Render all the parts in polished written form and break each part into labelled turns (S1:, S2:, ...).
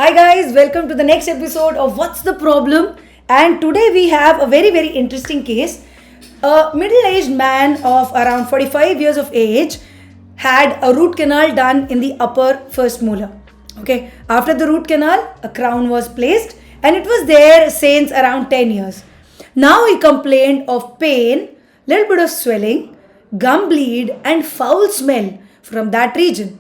S1: Hi guys, welcome to the next episode of What's the Problem? And today we have a very interesting case. A middle-aged man of around 45 years of age had a root canal done in the upper first molar. Okay, after the root canal, a crown was placed and it was there since around 10 years. Now he complained of pain, little bit of swelling, gum bleed and foul smell from that region.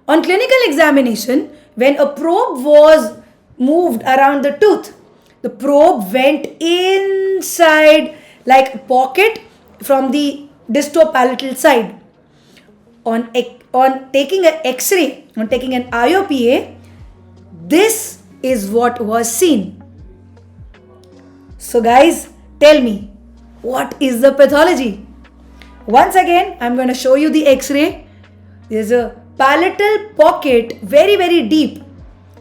S1: On clinical examination, when a probe was moved around the tooth, the probe went inside like a pocket from the distopalatal side. On taking an X-ray, on taking an IOPA, this is what was seen. So guys, tell me, what is the pathology? Once again, I'm going to show you the X-ray. There's a palatal pocket very deep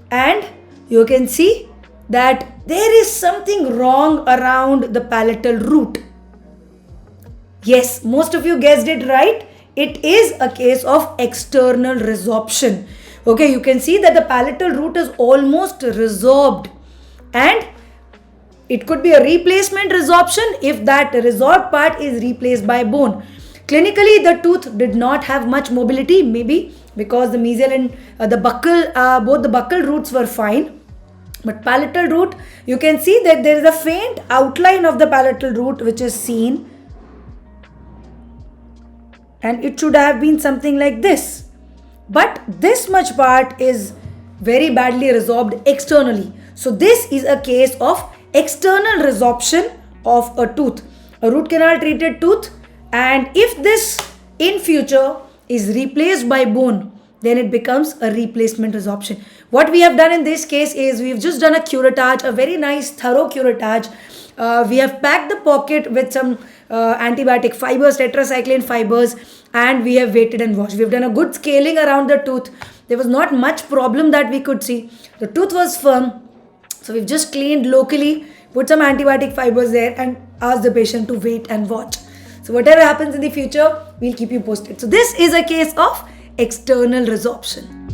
S1: and you can see that there is something wrong around the palatal root. Yes, most of you guessed it right. It is a case of external resorption. Okay, you can see that the palatal root is almost resorbed and it could be a replacement resorption if that resorbed part is replaced by bone. Clinically, the tooth did not have much mobility, maybe because the mesial and the buccal, both the buccal roots were fine. But palatal root, you can see that there is a faint outline of the palatal root which is seen. And it should have been something like this. But this much part is very badly resorbed externally. So this is a case of external resorption of a tooth, a root canal treated tooth. And if this in future is replaced by bone, then it becomes a replacement resorption. What we have done in this case is we've just done a curettage, a very nice thorough curettage. We have packed the pocket with some antibiotic fibers, tetracycline fibers, and we have waited and washed. We've done a good scaling around the tooth. There was not much problem that we could see. The tooth was firm. So we've just cleaned locally, put some antibiotic fibers there and asked the patient to wait and watch. So whatever happens in the future, we'll keep you posted. So this is a case of external resorption.